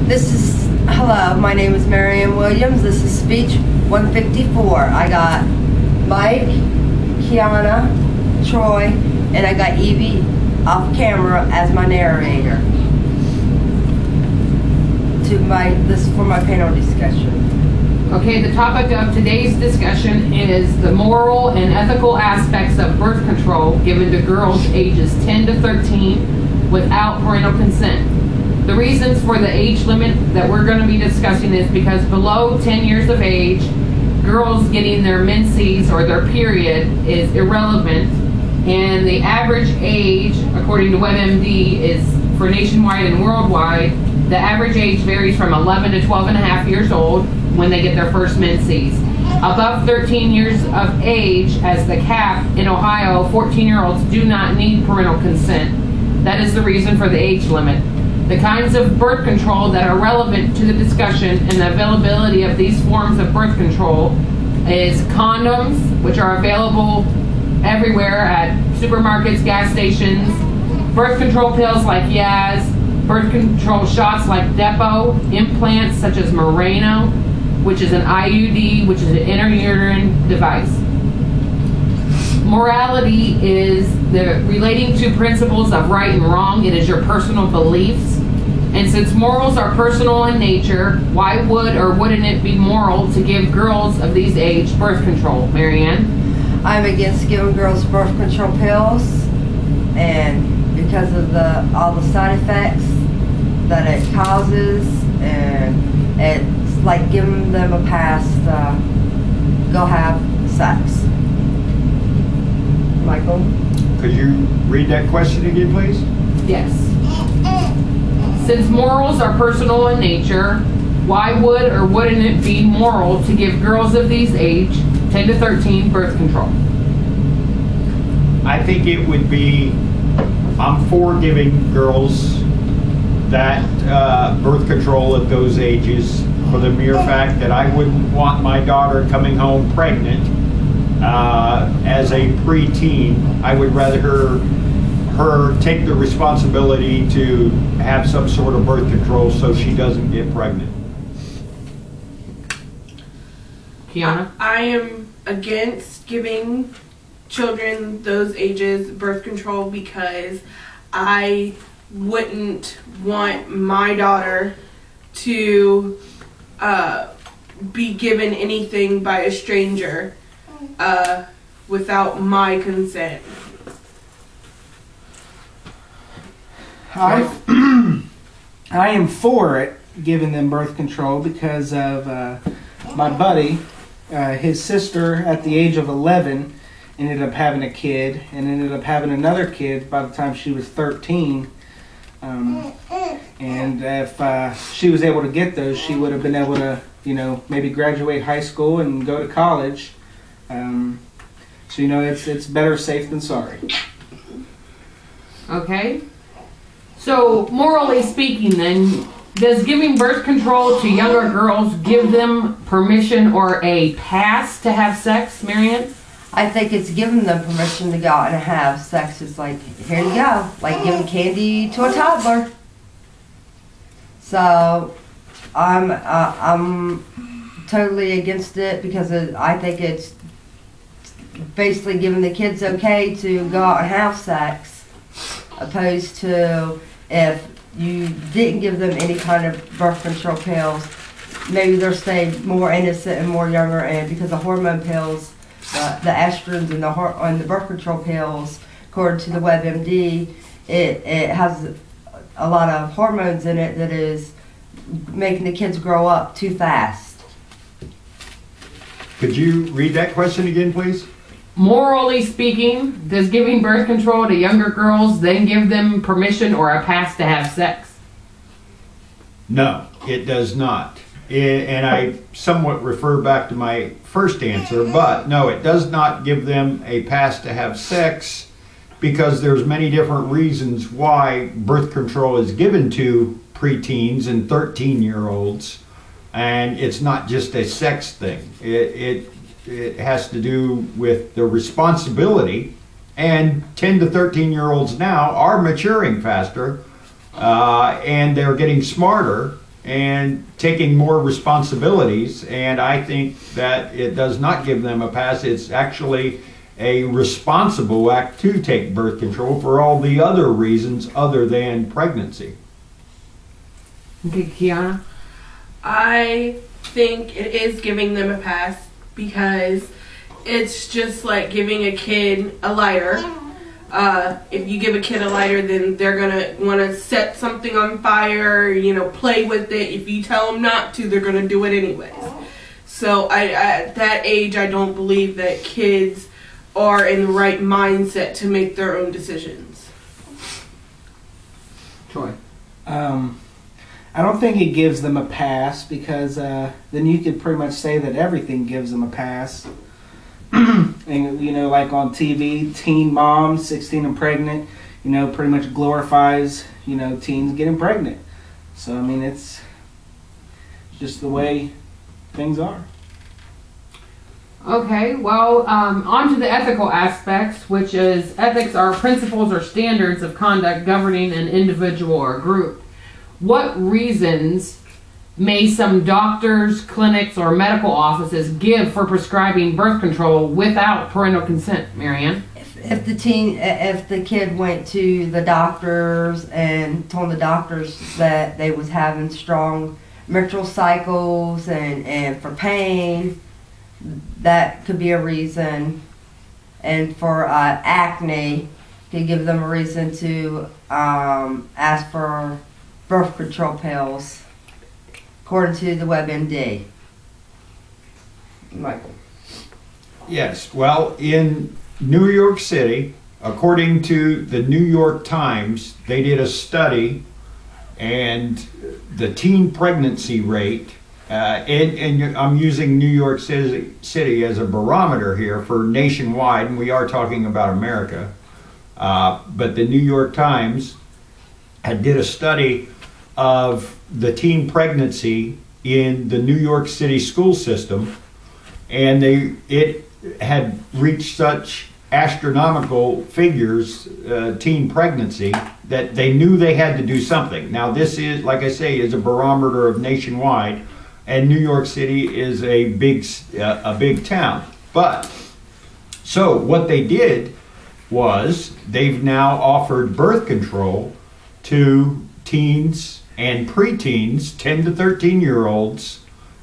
Hello, my name is Marianne Williams. This is speech 154. I got Mike, Kiana, Troy, and I got Evie off camera as my narrator. This is for my panel discussion. Okay, the topic of today's discussion is the moral and ethical aspects of birth control given to girls ages 10 to 13 without parental consent. The reasons for the age limit that we're going to be discussing is because below 10 years of age, girls getting their menses or their period is irrelevant, and the average age, according to WebMD, is for nationwide and worldwide, the average age varies from 11 to 12 and a half years old when they get their first menses. Above 13 years of age as the cap in Ohio, 14-year-olds do not need parental consent. That is the reason for the age limit. The kinds of birth control that are relevant to the discussion and the availability of these forms of birth control is condoms, which are available everywhere at supermarkets, gas stations, birth control pills like Yaz, birth control shots like Depo, implants such as Mirena, which is an IUD, which is an intrauterine device. Morality is the relating to principles of right and wrong. It is your personal beliefs. And since morals are personal in nature, why would or wouldn't it be moral to give girls of these age birth control? Marianne? I'm against giving girls birth control pills, and because of all the side effects that it causes, and it's like giving them a pass to go have sex. Michael? Could you read that question again, please? Yes. Since morals are personal in nature, why would or wouldn't it be moral to give girls of these age, 10 to 13, birth control? I think it would be, I'm for giving girls that birth control at those ages for the mere fact that I wouldn't want my daughter coming home pregnant as a preteen. I would rather her take the responsibility to have some sort of birth control so she doesn't get pregnant. Kiana? I am against giving children those ages birth control because I wouldn't want my daughter to be given anything by a stranger without my consent. I am for it, giving them birth control, because of my buddy. His sister, at the age of 11, ended up having a kid, and ended up having another kid by the time she was 13. And if she was able to get those, she would have been able to, maybe graduate high school and go to college. So, it's better safe than sorry. Okay. So, morally speaking then, does giving birth control to younger girls give them permission or a pass to have sex, Marianne? I think it's giving them permission to go out and have sex. It's like, here you go, like giving candy to a toddler. So, I'm totally against it because I think it's basically giving the kids okay to go out and have sex, opposed to if you didn't give them any kind of birth control pills, maybe they'll stay more innocent and more younger. And because the hormone pills, the estrogens and the birth control pills, according to the WebMD, it has a lot of hormones in it that is making the kids grow up too fast. Could you read that question again, please? Morally speaking, does giving birth control to younger girls then give them permission or a pass to have sex? No, it does not. And I somewhat refer back to my first answer, but no, it does not give them a pass to have sex, because there's many different reasons why birth control is given to preteens and 13-year-olds, and it's not just a sex thing. It has to do with the responsibility, and 10 to 13-year-olds now are maturing faster, and they're getting smarter, and taking more responsibilities, and I think that it does not give them a pass. It's actually a responsible act to take birth control for all the other reasons other than pregnancy. Okay, Kiana? I think it is giving them a pass because it's just like giving a kid a lighter. If you give a kid a lighter, then they're gonna want to set something on fire, play with it. If you tell them not to, they're gonna do it anyways. So at that age, I don't believe that kids are in the right mindset to make their own decisions. Troy? I don't think it gives them a pass because then you could pretty much say that everything gives them a pass. And like on TV, teen mom, 16 and pregnant, pretty much glorifies, teens getting pregnant. So I mean, it's just the way things are. Okay, well, on to the ethical aspects, which is ethics are principles or standards of conduct governing an individual or group. What reasons may some doctors, clinics, or medical offices give for prescribing birth control without parental consent, Marianne? If the kid went to the doctors and told the doctors that they was having strong menstrual cycles and for pain, that could be a reason. And for acne, could give them a reason to ask for birth control pills, according to the WebMD. Michael. Yes, well, in New York City, according to the New York Times, they did a study, and the teen pregnancy rate, and I'm using New York City as a barometer here for nationwide, and we are talking about America, but the New York Times did a study of the teen pregnancy in the New York City school system, and it had reached such astronomical figures, teen pregnancy, that they knew they had to do something. Now this is, like I say, is a barometer of nationwide, and New York City is a big town. But so what they did was they've now offered birth control to teens and preteens, 10 to 13-year-olds.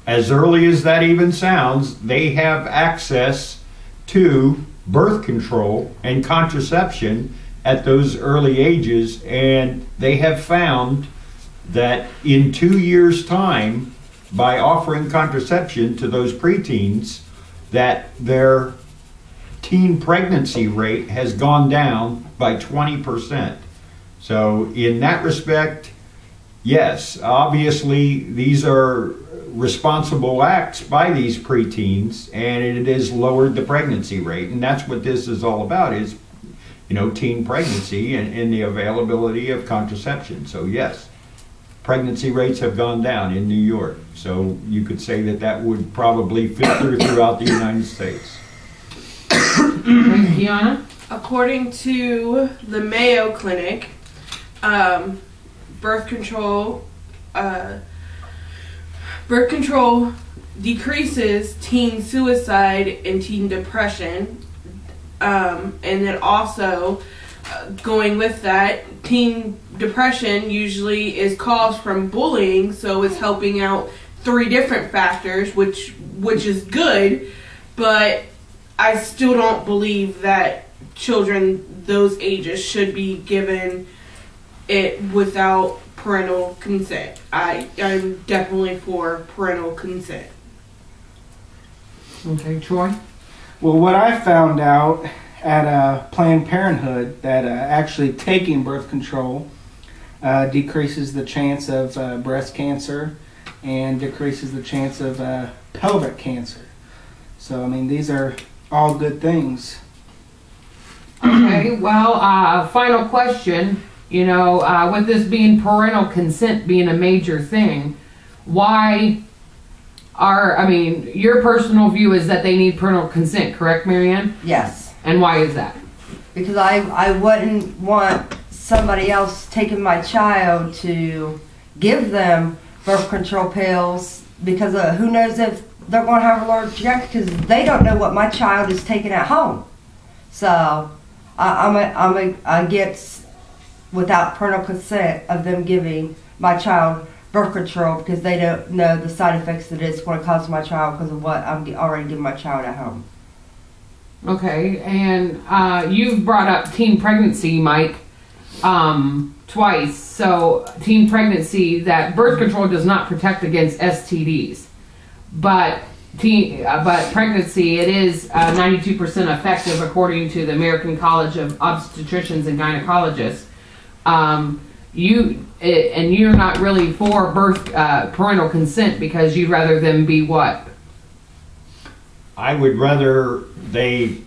As early as that even sounds, they have access to birth control and contraception at those early ages, and they have found that in 2 years' time, by offering contraception to those preteens, that their teen pregnancy rate has gone down by 20%. So in that respect, yes, obviously these are responsible acts by these preteens, and it has lowered the pregnancy rate. And that's what this is all about, is, teen pregnancy and the availability of contraception. So yes, pregnancy rates have gone down in New York. So you could say that would probably filter throughout the United States. Kiana? According to the Mayo Clinic, birth control decreases teen suicide and teen depression, and then also going with that, teen depression usually is caused from bullying, so it's helping out 3 different factors, which is good, but I still don't believe that children those ages should be given it without parental consent. I'm definitely for parental consent. Okay, Troy? Well, what I found out at Planned Parenthood, that actually taking birth control decreases the chance of breast cancer and decreases the chance of pelvic cancer. So, I mean, these are all good things. Okay, well, final question. With this being parental consent being a major thing, your personal view is that they need parental consent, correct, Marianne? Yes, And why is that? because I wouldn't want somebody else taking my child to give them birth control pills because who knows if they're going to have a allergic reaction because they don't know what my child is taking at home. So I'm against, without parental consent, of them giving my child birth control because they don't know the side effects that it's going to cause my child because of what I'm already giving my child at home. Okay, and you've brought up teen pregnancy, Mike, twice. So teen pregnancy, that birth control does not protect against STDs, but pregnancy, it is 92% effective according to the American College of Obstetricians and Gynecologists. You're not really for parental consent because you'd rather them be what? I would rather they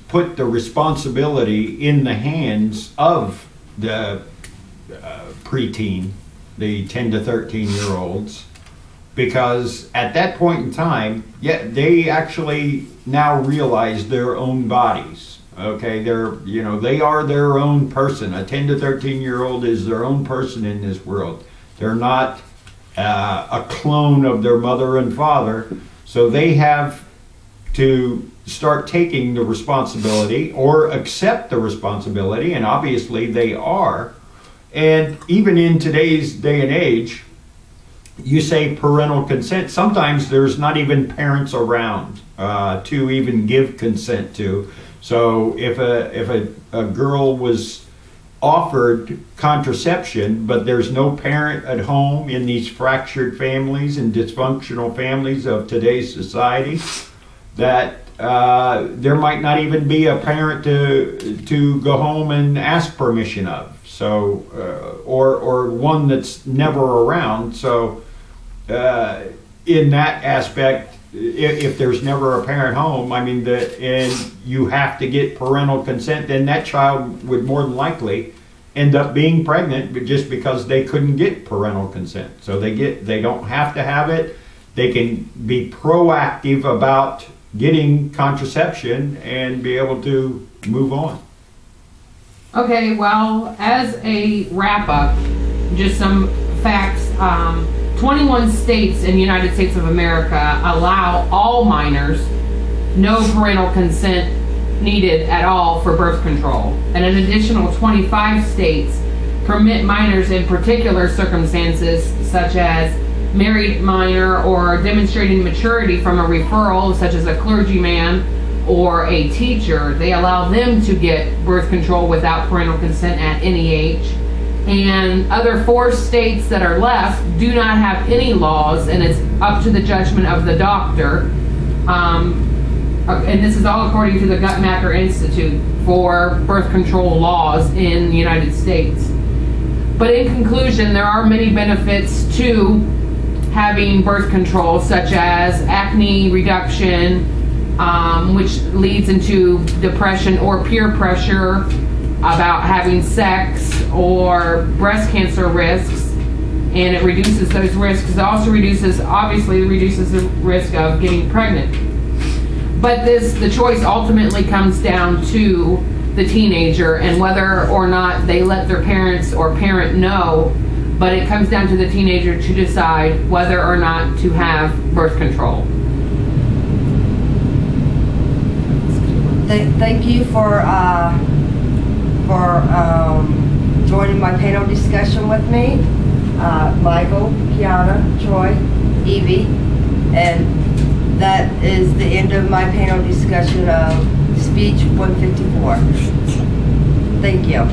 put the responsibility in the hands of the preteen, the 10 to 13 year olds, because at that point in time, they actually now realize their own bodies. Okay, they are their own person. A 10 to 13 year old is their own person in this world. They're not a clone of their mother and father, so they have to start taking the responsibility or accept the responsibility, and obviously they are. And even in today's day and age, you say parental consent, sometimes there's not even parents around to even give consent to. So if a girl was offered contraception, but there's no parent at home in these fractured families and dysfunctional families of today's society, that there might not even be a parent to go home and ask permission of. So, or one that's never around. So, in that aspect, if there's never a parent home, I mean, and you have to get parental consent, then that child would more than likely end up being pregnant, but just because they couldn't get parental consent. So they don't have to have it. They can be proactive about getting contraception and be able to move on. Okay, well, as a wrap up, just some facts. 21 states in the United States of America allow all minors no parental consent needed at all for birth control. And an additional 25 states permit minors in particular circumstances, such as married minor or demonstrating maturity from a referral, such as a clergyman or a teacher. They allow them to get birth control without parental consent at any age. And other 4 states that are left do not have any laws, and it's up to the judgment of the doctor. And this is all according to the Guttmacher Institute for birth control laws in the United States. But in conclusion, there are many benefits to having birth control, such as acne reduction, which leads into depression or peer pressure about having sex, or breast cancer risks, and it reduces those risks. It also obviously reduces the risk of getting pregnant. But the choice ultimately comes down to the teenager and whether or not they let their parents or parent know, but it comes down to the teenager to decide whether or not to have birth control. Thank you for joining my panel discussion with me, Michael, Kiana, Troy, Evie, and that is the end of my panel discussion of Speech 154. Thank you.